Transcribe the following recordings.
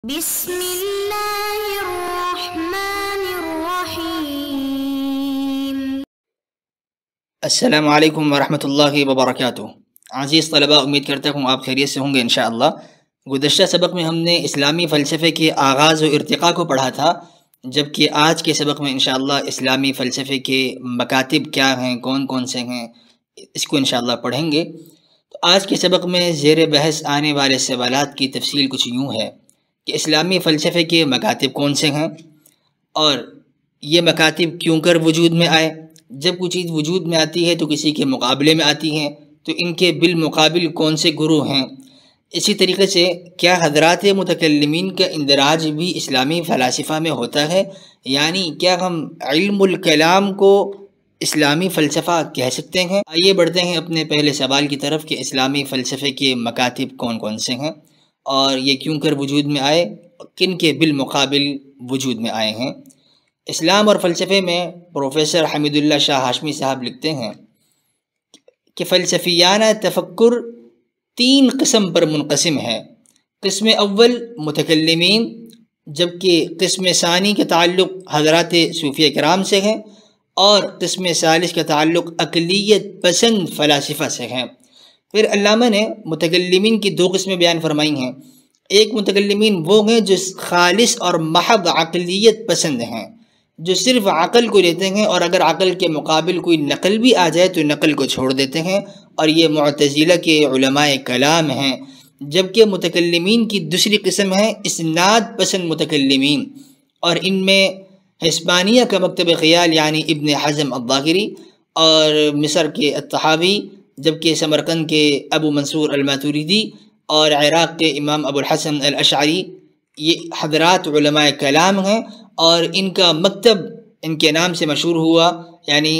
بسم اللہ الرحمن الرحیم۔ السلام علیکم ورحمۃ اللہ وبرکاتہ۔ عزیز طلباء، امید کرتا ہوں آپ خیریت سے ہوں گے انشاءاللہ۔ گزشتہ سبق میں ہم نے اسلامی فلسفے کے آغاز و ارتقاء کو پڑھا تھا، جبکہ آج کے سبق میں انشاءاللہ اسلامی فلسفے کے مکاتب کیا ہیں، کون کون سے ہیں، اس کو انشاءاللہ پڑھیں گے۔ تو آج کے سبق میں زیر بحث آنے والے سوالات کی تفصیل کچھ یوں ہے کہ اسلامی فلسفے کے مکاتب کون سے ہیں، اور یہ مکاتب کیوں کر وجود میں آئے۔ جب کوئی چیز وجود میں آتی ہے تو کسی کے مقابلے میں آتی ہے، تو ان کے بالمقابل کون سے گروہ ہیں۔ اسی طریقے سے کیا حضرات متکلمین کا اندراج بھی اسلامی فلاسفہ میں ہوتا ہے، یعنی کیا ہم علم الکلام کو اسلامی فلسفہ کہہ سکتے ہیں۔ آئیے بڑھتے ہیں اپنے پہلے سوال کی طرف کہ اسلامی فلسفے کے مکاتب کون کون سے ہیں اور یہ کیوں کر وجود میں آئے، کن کے بالمقابل وجود میں آئے ہیں۔ اسلام اور فلسفے میں پروفیسر حمید اللہ شاہ ہاشمی صاحب لکھتے ہیں کہ فلسفیانہ تفکر 3 قسم پر منقسم ہے۔ قسم اول متکلمین، جبکہ قسم ثانی کا تعلق حضرات صوفیہ کرام سے ہے، اور قسم ثالث کا تعلق اقلیت پسند فلاسفہ سے ہے۔ پھر علامہ نے متکلمین کی 2 قسمیں بیان فرمائی ہیں۔ ایک متکلمین وہ ہیں جو خالص اور محض عقلیت پسند ہیں، جو صرف عقل کو لیتے ہیں، اور اگر عقل کے مقابل کوئی نقل بھی آ جائے تو نقل کو چھوڑ دیتے ہیں، اور یہ معتزلہ کے علماء کلام ہیں۔ جبکہ متکلمین کی دوسری قسم ہے اسناد پسند متکلمین، اور ان میں ہسپانیہ کا مکتب خیال یعنی ابن حزم الظاہری، اور مصر کے الطحاوی، جبکہ سمرقند کے ابو منصور الماتوریدی، اور عراق کے امام ابو الحسن الاشعری، یہ حضرات علماء کلام ہیں، اور ان کا مکتب ان کے نام سے مشہور ہوا، یعنی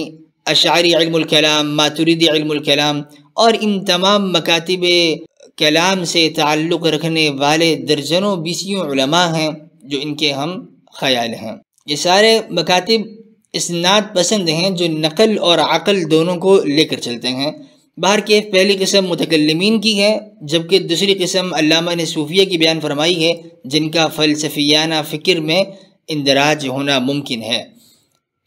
اشعری علم الکلام، ماتوریدی علم الکلام، اور ان تمام مکاتب کلام سے تعلق رکھنے والے درجنوں بیسیوں علماء ہیں جو ان کے ہم خیال ہیں۔ یہ سارے مکاتب اسناد پسند ہیں جو نقل اور عقل دونوں کو لے کر چلتے ہیں۔ باہر کے پہلی قسم متکلمین کی ہے، جبکہ دوسری قسم علامہ نے صوفیہ کی بیان فرمائی ہے، جن کا فلسفیانہ فکر میں اندراج ہونا ممکن ہے۔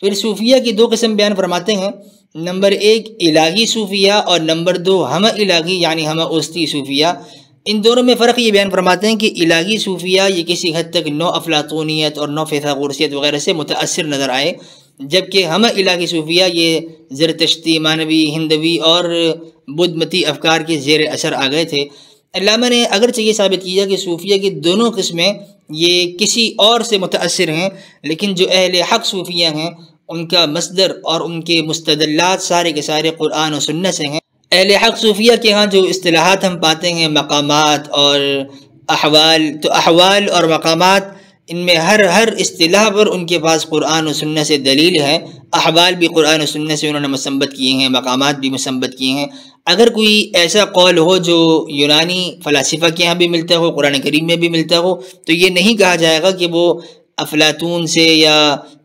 پھر صوفیہ کی 2 قسم بیان فرماتے ہیں۔ نمبر 1 الہی صوفیہ، اور نمبر 2 ہمہ الہی یعنی ہمہ اوسطی صوفیہ۔ ان دونوں میں فرق یہ بیان فرماتے ہیں کہ الہی صوفیہ یہ کسی حد تک نو افلاطونیت اور نو فیثاغورسیت وغیرہ سے متاثر نظر آئے، جبکہ ہمہ الہی صوفیہ یہ زرتشتی، مانوی، ہندوی اور بدھ متی افکار کے زیر اثر آ گئے تھے۔ علامہ نے اگرچہ یہ ثابت کیا کہ صوفیہ کی دونوں قسمیں یہ کسی اور سے متاثر ہیں، لیکن جو اہل حق صوفیہ ہیں ان کا مصدر اور ان کے مستدلات سارے کے سارے قرآن و سنت سے ہیں۔ اہل حق صوفیہ کے ہاں جو اصطلاحات ہم پاتے ہیں، مقامات اور احوال، تو احوال اور مقامات ان میں ہر اصطلاح پر ان کے پاس قرآن و سنت سے دلیل ہے۔ احوال بھی قرآن و سنت سے انہوں نے مستنبط کیے ہیں، مقامات بھی مستنبط کیے ہیں۔ اگر کوئی ایسا قول ہو جو یونانی فلاسفہ کے ہاں بھی ملتا ہو، قرآن کریم میں بھی ملتا ہو، تو یہ نہیں کہا جائے گا کہ وہ افلاطون سے یا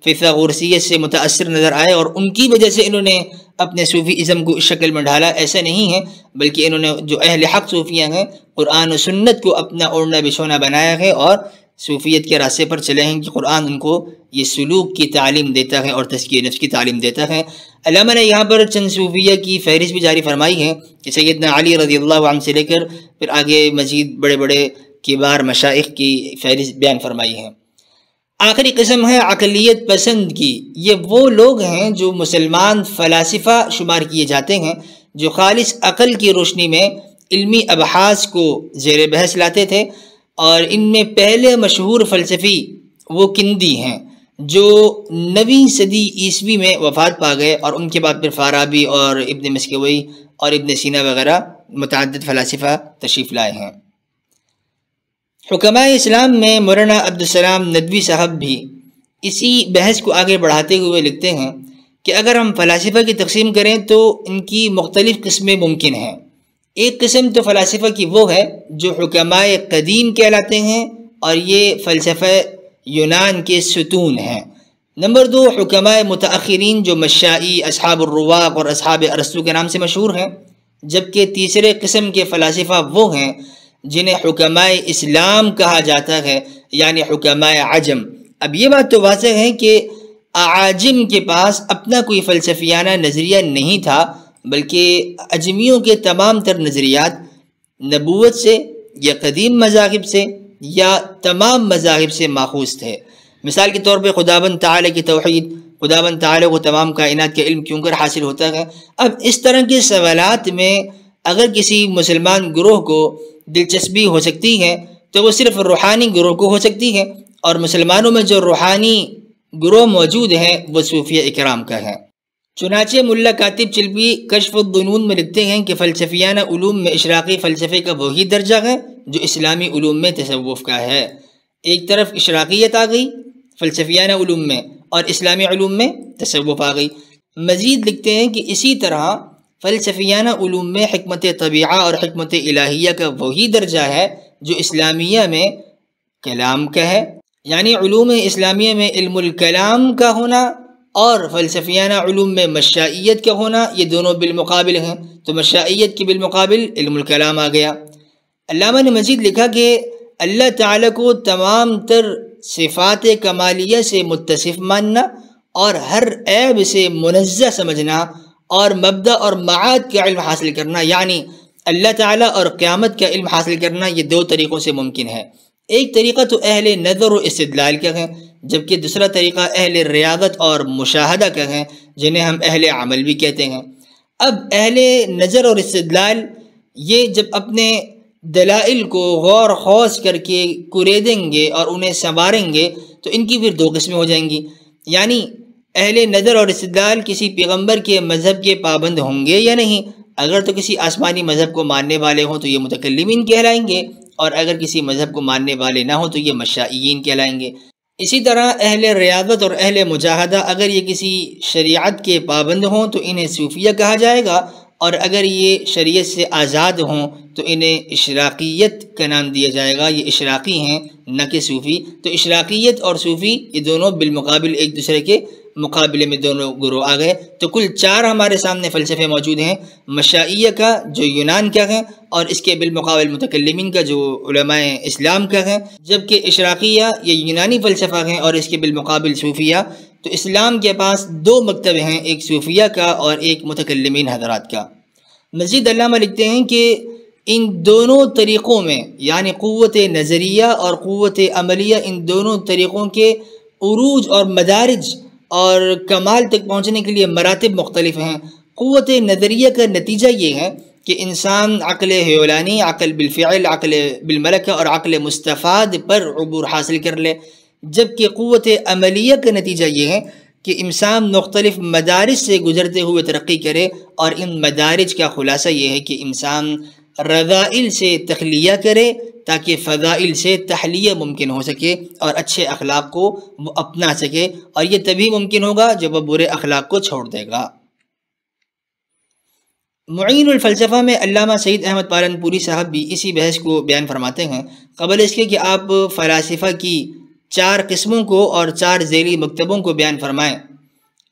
فیثاغورسیت سے متاثر نظر آئے اور ان کی وجہ سے انہوں نے اپنے صوفی ازم کو اس شکل میں ڈھالا، ایسا نہیں ہے، بلکہ انہوں نے جو اہل حق صوفیہ ہیں قرآن و سنت کو اپنا اوڑھنا بچھونا بنایا ہے، اور صوفیت کے راستے پر چلے ہیں کہ قرآن ان کو یہ سلوک کی تعلیم دیتا ہے اور تزکیہ نفس کی تعلیم دیتا ہے۔ علامہ نے یہاں پر چند صوفیہ کی فہرست بھی جاری فرمائی ہے کہ سیدنا علی رضی اللہ عنہ سے لے کر پھر آگے مزید بڑے بڑے کبار مشائخ کی فہرست بیان فرمائی ہے۔ آخری قسم ہے عقلیت پسند کی۔ یہ وہ لوگ ہیں جو مسلمان فلاسفہ شمار کیے جاتے ہیں، جو خالص عقل کی روشنی میں علمی ابحاث کو زیر بحث لاتے تھے، اور ان میں پہلے مشہور فلسفی وہ کندی ہیں جو 9ویں صدی عیسوی میں وفات پا گئے، اور ان کے بعد پھر فارابی اور ابن مسکوی اور ابن سینا وغیرہ متعدد فلاسفہ تشریف لائے ہیں۔ حکماء اسلام میں مولانا عبدالسلام ندوی صاحب بھی اسی بحث کو آگے بڑھاتے ہوئے لکھتے ہیں کہ اگر ہم فلاسفہ کی تقسیم کریں تو ان کی مختلف قسمیں ممکن ہیں۔ ایک قسم تو فلاسفہ کی وہ ہے جو حکماء قدیم کہلاتے ہیں، اور یہ فلسفہ یونان کے ستون ہیں۔ نمبر 2 حکماء متاخرین جو مشائی، اصحاب الرواق اور اصحاب ارسطو کے نام سے مشہور ہیں۔ جبکہ تیسرے قسم کے فلاسفہ وہ ہیں جنہیں حکمائے اسلام کہا جاتا ہے، یعنی حکمائے عجم۔ اب یہ بات تو واضح ہے کہ اعاجم کے پاس اپنا کوئی فلسفیانہ نظریہ نہیں تھا، بلکہ اجمیوں کے تمام تر نظریات نبوت سے یا قدیم مذاہب سے یا تمام مذاہب سے ماخوذ تھے۔ مثال کے طور پہ خداوند تعالیٰ کی توحید، خداوند تعالیٰ کو تمام کائنات کا علم کیوں کر حاصل ہوتا ہے۔ اب اس طرح کے سوالات میں اگر کسی مسلمان گروہ کو دلچسپی ہو سکتی ہے تو وہ صرف روحانی گروہ کو ہو سکتی ہے، اور مسلمانوں میں جو روحانی گروہ موجود ہیں وہ صوفیہ اکرام کا ہے۔ چنانچہ ملا کاتب چلبی کشف الظنون میں لکھتے ہیں کہ فلسفیانہ علوم میں اشراقی فلسفے کا وہی درجہ ہے جو اسلامی علوم میں تصوف کا ہے۔ ایک طرف اشراقیت آ گئی فلسفیانہ علوم میں، اور اسلامی علوم میں تصوف آ گئی۔ مزید لکھتے ہیں کہ اسی طرح فلسفیانہ علوم میں حکمت طبیعہ اور حکمت الہیہ کا وہی درجہ ہے جو اسلامیہ میں کلام کا ہے، یعنی علوم اسلامیہ میں علم الکلام کا ہونا اور فلسفیانہ علوم میں مشائیت کا ہونا یہ دونوں بالمقابل ہیں، تو مشائیت کے بالمقابل علم الکلام آ گیا۔ علامہ نے مزید لکھا کہ اللہ تعالیٰ کو تمام تر صفات کمالیہ سے متصف ماننا اور ہر عیب سے منزہ سمجھنا اور مبدأ اور معاد کا علم حاصل کرنا، یعنی اللہ تعالیٰ اور قیامت کا علم حاصل کرنا، یہ دو طریقوں سے ممکن ہے۔ ایک طریقہ تو اہل نظر و استدلال کا ہے، جبکہ دوسرا طریقہ اہل ریاضت اور مشاہدہ کا ہے، جنہیں ہم اہل عمل بھی کہتے ہیں۔ اب اہل نظر اور استدلال یہ جب اپنے دلائل کو غور خوض کر کے کریدیں گے اور انہیں سنواریں گے تو ان کی پھر دو قسمیں ہو جائیں گی، یعنی اہل نظر اور استدلال کسی پیغمبر کے مذہب کے پابند ہوں گے یا نہیں۔ اگر تو کسی آسمانی مذہب کو ماننے والے ہوں تو یہ متکلمین کہلائیں گے، اور اگر کسی مذہب کو ماننے والے نہ ہوں تو یہ مشائیین کہلائیں گے۔ اسی طرح اہل ریاضت اور اہل مجاہدہ اگر یہ کسی شریعت کے پابند ہوں تو انہیں صوفیہ کہا جائے گا، اور اگر یہ شریعت سے آزاد ہوں تو انہیں اشراقیت کا نام دیا جائے گا۔ یہ اشراقی ہیں نہ کہ صوفی۔ تو اشراقیت اور صوفی یہ دونوں بالمقابل ایک دوسرے کے مقابلے میں دونوں گروہ آ گئے۔ تو کل چار ہمارے سامنے فلسفے موجود ہیں، مشائیہ کا جو یونان کا ہے، اور اس کے بالمقابل متکلمین کا جو علماء اسلام کا ہے، جبکہ اشراقیہ یہ یونانی فلسفہ ہیں اور اس کے بالمقابل صوفیہ۔ تو اسلام کے پاس دو مکتب ہیں، ایک صوفیہ کا اور ایک متکلمین حضرات کا۔ مزید علامہ لکھتے ہیں کہ ان دونوں طریقوں میں، یعنی قوت نظریہ اور قوت عملیہ، ان دونوں طریقوں کے عروج اور مدارج اور کمال تک پہنچنے کے لیے مراتب مختلف ہیں۔ قوت نظریہ کا نتیجہ یہ ہے کہ انسان عقل حیولانی، عقل بالفعل، عقل بالملکہ اور عقل مستفاد پر عبور حاصل کر لے، جبکہ قوت عملیہ کا نتیجہ یہ ہے کہ انسان مختلف مدارج سے گزرتے ہوئے ترقی کرے، اور ان مدارج کا خلاصہ یہ ہے کہ انسان رذائل سے تخلیہ کرے تاکہ فضائل سے تحلیہ ممکن ہو سکے اور اچھے اخلاق کو وہ اپنا سکے، اور یہ تبھی ممکن ہوگا جب وہ برے اخلاق کو چھوڑ دے گا۔ معین الفلسفہ میں علامہ سعید احمد پالنپوری صاحب بھی اسی بحث کو بیان فرماتے ہیں۔ قبل اس کے کہ آپ فلاسفہ کی چار قسموں کو اور چار ذیلی مکتبوں کو بیان فرمائیں،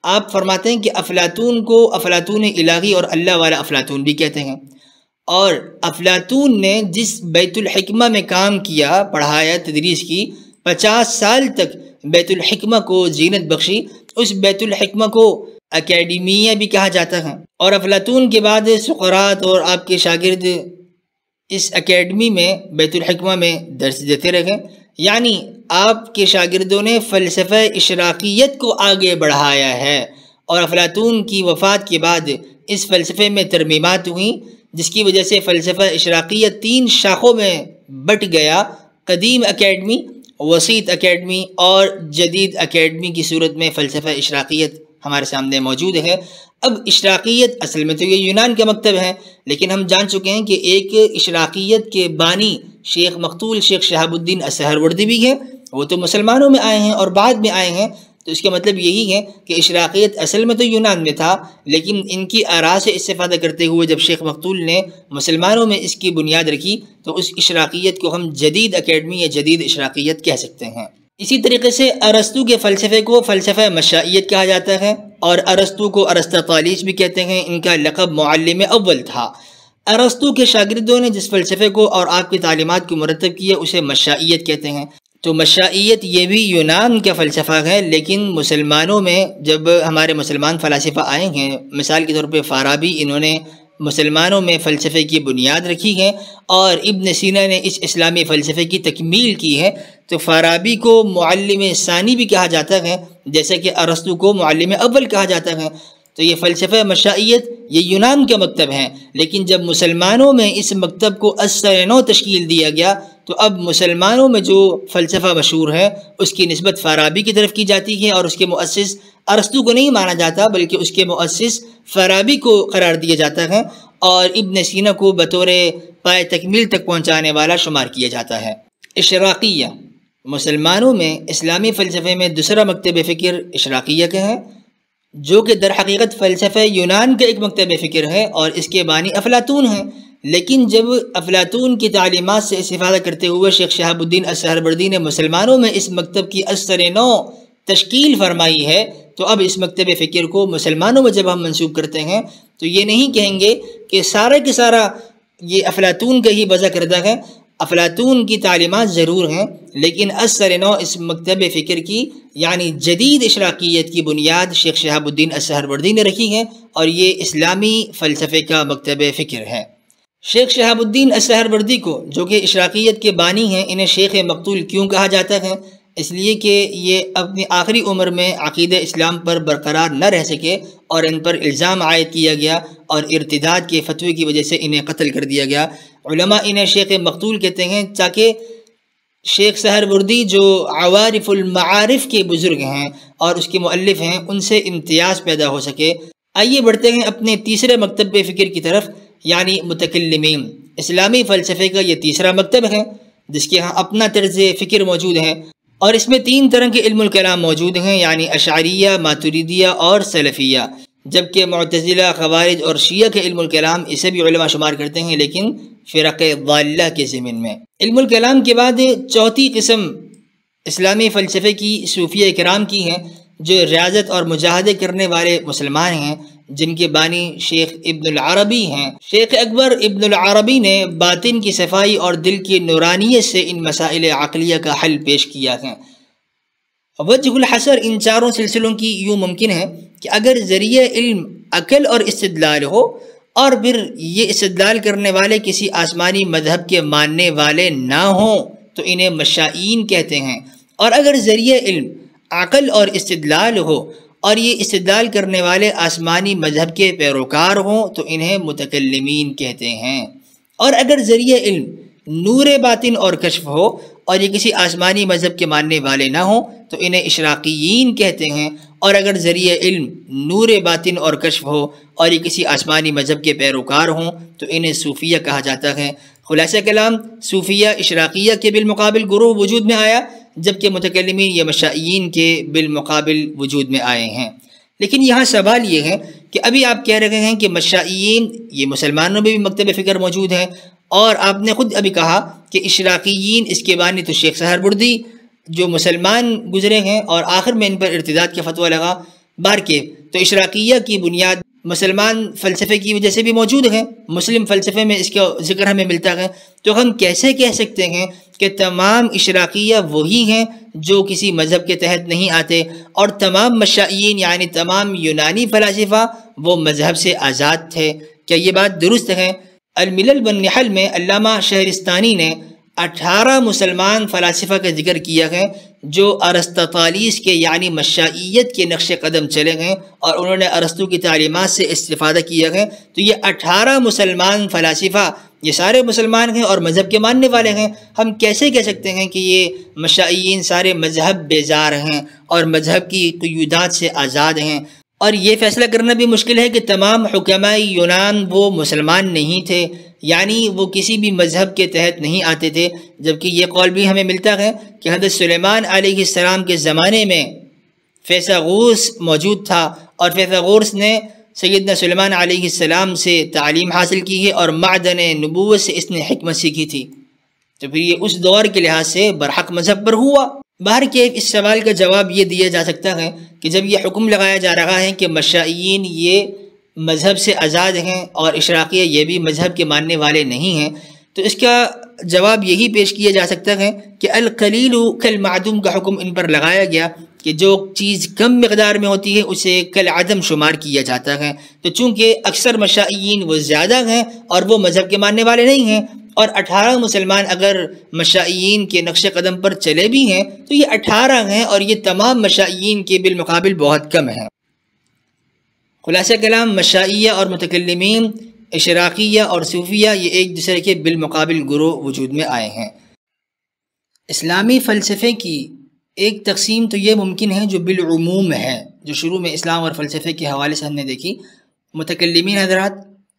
آپ فرماتے ہیں کہ افلاطون کو افلاطون الہی اور اللہ والا افلاطون بھی کہتے ہیں، اور افلاطون نے جس بیت الحکمہ میں کام کیا، پڑھایا، تدریس کی، 50 سال تک بیت الحکمہ کو زینت بخشی، اس بیت الحکمہ کو اکیڈمیہ بھی کہا جاتا ہے، اور افلاطون کے بعد سقراط اور آپ کے شاگرد اس اکیڈمی میں بیت الحکمہ میں درس دیتے رہے، یعنی آپ کے شاگردوں نے فلسفہ اشراقیت کو آگے بڑھایا ہے، اور افلاطون کی وفات کے بعد اس فلسفے میں ترمیمات ہوئیں، جس کی وجہ سے فلسفہ اشراقیت 3 شاخوں میں بٹ گیا: قدیم اکیڈمی، وسیط اکیڈمی اور جدید اکیڈمی کی صورت میں فلسفہ اشراقیت ہمارے سامنے موجود ہے۔ اب اشراقیت اصل میں تو یہ یونان کا مکتب ہے، لیکن ہم جان چکے ہیں کہ ایک اشراقیت کے بانی شیخ مقتول شیخ شہاب الدین السہروردی بھی ہیں، وہ تو مسلمانوں میں آئے ہیں اور بعد میں آئے ہیں، تو اس کا مطلب یہی ہے کہ اشراقیت اصل میں تو یونان میں تھا، لیکن ان کی آراء سے استفادہ کرتے ہوئے جب شیخ مقتول نے مسلمانوں میں اس کی بنیاد رکھی تو اس اشراقیت کو ہم جدید اکیڈمی یا جدید اشراقیت کہہ سکتے ہیں۔ اسی طریقے سے ارسطو کے فلسفے کو فلسفہ مشائیت کہا جاتا ہے، اور ارسطو کو ارسطاطالیس بھی کہتے ہیں، ان کا لقب معلم اول تھا۔ ارسطو کے شاگردوں نے جس فلسفے کو اور آپ کی تعلیمات کو مرتب کیا اسے مشائیت کہتے ہیں۔ تو مشائیت یہ بھی یونان کا فلسفہ ہے، لیکن مسلمانوں میں جب ہمارے مسلمان فلاسفہ آئے ہیں، مثال کے طور پہ فارابی، انہوں نے مسلمانوں میں فلسفے کی بنیاد رکھی ہے اور ابن سینا نے اس اسلامی فلسفے کی تکمیل کی ہے۔ تو فارابی کو معلم ثانی بھی کہا جاتا ہے، جیسے کہ ارسطو کو معلم اول کہا جاتا ہے۔ تو یہ فلسفہ مشائیت یہ یونان کا مکتب ہے، لیکن جب مسلمانوں میں اس مکتب کو اثر نو تشکیل دیا گیا تو اب مسلمانوں میں جو فلسفہ مشہور ہے اس کی نسبت فارابی کی طرف کی جاتی ہے، اور اس کے مؤسس ارسطو کو نہیں مانا جاتا بلکہ اس کے مؤسس فارابی کو قرار دیا جاتا ہے، اور ابن سینا کو بطور پائے تکمیل تک پہنچانے والا شمار کیا جاتا ہے۔ اشراقیہ، مسلمانوں میں اسلامی فلسفے میں دوسرا مکتب فکر اشراقیہ کا ہے، جو کہ در حقیقت فلسفہ یونان کا ایک مکتب فکر ہے اور اس کے بانی افلاطون ہیں، لیکن جب افلاطون کی تعلیمات سے استفادہ کرتے ہوئے شیخ شہاب الدین السہروردی نے مسلمانوں میں اس مکتب کی اثر نو تشکیل فرمائی ہے، تو اب اس مکتب فکر کو مسلمانوں میں جب ہم منسوب کرتے ہیں تو یہ نہیں کہیں گے کہ سارا کے سارا یہ افلاطون کا ہی وضع کردہ ہے۔ افلاطون کی تعلیمات ضرور ہیں، لیکن اثر نو اس مکتب فکر کی یعنی جدید اشراقیت کی بنیاد شیخ شہاب الدین السہروردی نے رکھی ہے، اور یہ اسلامی فلسفے کا مکتب فکر ہے۔ شیخ شہاب الدین السہروردی کو، جو کہ اشراقیت کے بانی ہیں، انہیں شیخ مقتول کیوں کہا جاتا ہے؟ اس لیے کہ یہ اپنی آخری عمر میں عقیدہ اسلام پر برقرار نہ رہ سکے اور ان پر الزام عائد کیا گیا اور ارتداد کے فتوے کی وجہ سے انہیں قتل کر دیا گیا۔ علماء انہیں شیخ مقتول کہتے ہیں تاکہ شیخ سہروردی جو عوارف المعارف کے بزرگ ہیں اور اس کے مؤلف ہیں ان سے امتیاز پیدا ہو سکے۔ آئیے بڑھتے ہیں اپنے تیسرے مکتب فکر کی طرف، یعنی متکلمین۔ اسلامی فلسفے کا یہ تیسرا مکتب ہے جس کے ہاں اپنا طرز فکر موجود ہے، اور اس میں 3 طرح کے علم الکلام موجود ہیں، یعنی اشعریہ، ماتریدیہ اور سلفیہ، جبکہ معتزلہ، خوارج اور شیعہ کے علم الکلام اسے بھی علماء شمار کرتے ہیں لیکن فرق ضالہ کے ضمن میں۔ علم الکلام کے بعد چوتھی قسم اسلامی فلسفے کی صوفیہ کرام کی ہے، جو ریاضت اور مجاہدے کرنے والے مسلمان ہیں، جن کے بانی شیخ ابن العربی ہیں۔ شیخ اکبر ابن العربی نے باطن کی صفائی اور دل کی نورانیت سے ان مسائل عقلیہ کا حل پیش کیا ہے۔ وجہ الحصر ان چاروں سلسلوں کی یوں ممکن ہے کہ اگر ذریعہ علم عقل اور استدلال ہو، اور پھر یہ استدلال کرنے والے کسی آسمانی مذہب کے ماننے والے نہ ہوں تو انہیں مشائین کہتے ہیں، اور اگر ذریعہ علم عقل اور استدلال ہو اور یہ استدلال کرنے والے آسمانی مذہب کے پیروکار ہوں تو انہیں متکلمین کہتے ہیں، اور اگر ذریعہ علم نور باطن اور کشف ہو اور یہ کسی آسمانی مذہب کے ماننے والے نہ ہوں تو انہیں اشراقیین کہتے ہیں، اور اگر ذریعہ علم نور باطن اور کشف ہو اور یہ کسی آسمانی مذہب کے پیروکار ہوں تو انہیں صوفیہ کہا جاتا ہے۔ خلاصہ کلام، صوفیہ اشراقیہ کے بالمقابل گروہ وجود میں آیا، جبکہ متکلمین یہ مشائین کے بالمقابل وجود میں آئے ہیں۔ لیکن یہاں سوال یہ ہے کہ ابھی آپ کہہ رہے ہیں کہ مشائین یہ مسلمانوں میں بھی مکتب فکر موجود ہے، اور آپ نے خود ابھی کہا کہ اشراقیین اس کے بانی تو شیخ سہروردی جو مسلمان گزرے ہیں اور آخر میں ان پر ارتداد کا فتویٰ لگا، بارکہ تو اشراقیہ کی بنیاد مسلمان فلسفے کی وجہ سے بھی موجود ہے، مسلم فلسفے میں اس کا ذکر ہمیں ملتا ہے۔ تو ہم کیسے کہہ سکتے ہیں کہ تمام اشراقیہ وہی ہیں جو کسی مذہب کے تحت نہیں آتے، اور تمام مشائین یعنی تمام یونانی فلاسفہ وہ مذہب سے آزاد تھے؟ کیا یہ بات درست ہے؟ الملل والنحل میں علامہ شہرستانی نے 18 مسلمان فلاسفہ کا ذکر کیا ہے جو ارسطاطالیس کے یعنی مشائیت کے نقش قدم چلے گئے اور انہوں نے ارسطو کی تعلیمات سے استفادہ کیا ہے۔ تو یہ 18 مسلمان فلاسفہ یہ سارے مسلمان ہیں اور مذہب کے ماننے والے ہیں۔ ہم کیسے کہہ سکتے ہیں کہ یہ مشائین سارے مذہب بیزار ہیں اور مذہب کی قیودات سے آزاد ہیں؟ اور یہ فیصلہ کرنا بھی مشکل ہے کہ تمام حکماء یونان وہ مسلمان نہیں تھے، یعنی وہ کسی بھی مذہب کے تحت نہیں آتے تھے، جبکہ یہ قول بھی ہمیں ملتا ہے کہ حضرت سلیمان علیہ السلام کے زمانے میں فیثاغورس موجود تھا، اور فیثاغورس نے سیدنا سلیمان علیہ السلام سے تعلیم حاصل کی ہے اور معدن نبوت سے اس نے حکمت سیکھی تھی، تو پھر یہ اس دور کے لحاظ سے برحق مذہب پر ہوا۔ باہر کے اس سوال کا جواب یہ دیا جا سکتا ہے کہ جب یہ حکم لگایا جا رہا ہے کہ مشائین یہ مذہب سے آزاد ہیں اور اشراقیہ یہ بھی مذہب کے ماننے والے نہیں ہیں، تو اس کا جواب یہی پیش کیا جا سکتا ہے کہ القلیل کالمعدوم کا حکم ان پر لگایا گیا کہ جو چیز کم مقدار میں ہوتی ہے اسے کالعدم شمار کیا جاتا ہے۔ تو چونکہ اکثر مشائیین وہ زیادہ ہیں اور وہ مذہب کے ماننے والے نہیں ہیں، اور 18 مسلمان اگر مشائیین کے نقش قدم پر چلے بھی ہیں تو یہ 18 ہیں اور یہ تمام مشائیین کے بالمقابل بہت کم ہیں۔ خلاصہ کلام، مشائیہ اور متکلمین، اشراقیہ اور صوفیہ، یہ ایک دوسرے کے بالمقابل گروہ وجود میں آئے ہیں۔ اسلامی فلسفے کی ایک تقسیم تو یہ ممکن ہے جو بالعموم ہے، جو شروع میں اسلام اور فلسفے کے حوالے سے ہم نے دیکھی۔ متکلمین حضرات،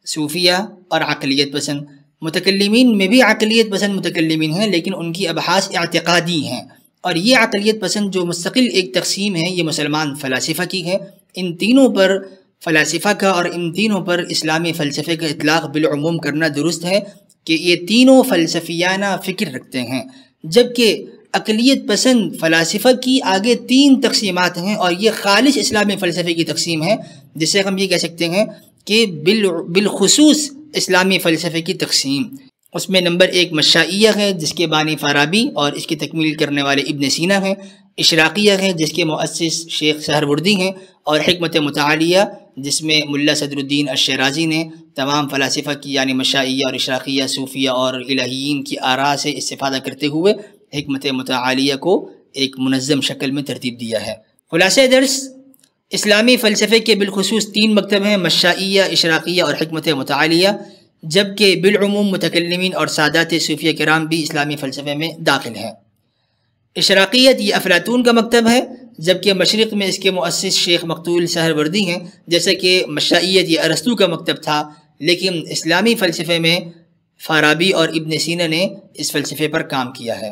صوفیہ اور عقلیت پسند۔ متکلمین میں بھی عقلیت پسند متکلمین ہیں، لیکن ان کی ابحاث اعتقادی ہیں، اور یہ عقلیت پسند جو مستقل ایک تقسیم ہے یہ مسلمان فلاسفہ کی ہے۔ ان تینوں پر فلاسفہ کا اور ان تینوں پر اسلامی فلسفے کا اطلاق بالعموم کرنا درست ہے کہ یہ تینوں فلسفیانہ فکر رکھتے ہیں، جبکہ عقلیت پسند فلاسفہ کی آگے 3 تقسیمات ہیں، اور یہ خالص اسلامی فلسفے کی تقسیم ہے، جسے ہم یہ کہہ سکتے ہیں کہ بالخصوص اسلامی فلسفے کی تقسیم۔ اس میں نمبر 1 مشائیہ ہے، جس کے بانی فارابی اور اس کی تکمیل کرنے والے ابن سینا ہیں۔ اشراقیہ ہیں، جس کے مؤسس شیخ سہروردی ہیں، اور حکمت متعالیہ، جس میں ملا صدر الدین الشیرازی نے تمام فلاسفہ کی یعنی مشائیہ اور اشراقیہ، صوفیہ اور الہیین کی آراء سے استفادہ کرتے ہوئے حکمت متعالیہ کو ایک منظم شکل میں ترتیب دیا ہے۔ خلاصہ درس، اسلامی فلسفے کے بالخصوص 3 مکتب ہیں، مشائیہ، اشراقیہ اور حکمت متعالیہ، جبکہ بالعموم متکلمین اور سادات صوفیہ کرام بھی اسلامی فلسفے میں داخل ہیں۔ اشراقیت یہ افلاطون کا مکتب ہے، جبکہ مشرق میں اس کے مؤسس شیخ مقتول سہروردی ہیں، جیسے کہ مشائیت یہ ارسطو کا مکتب تھا، لیکن اسلامی فلسفے میں فارابی اور ابن سینا نے اس فلسفے پر کام کیا ہے۔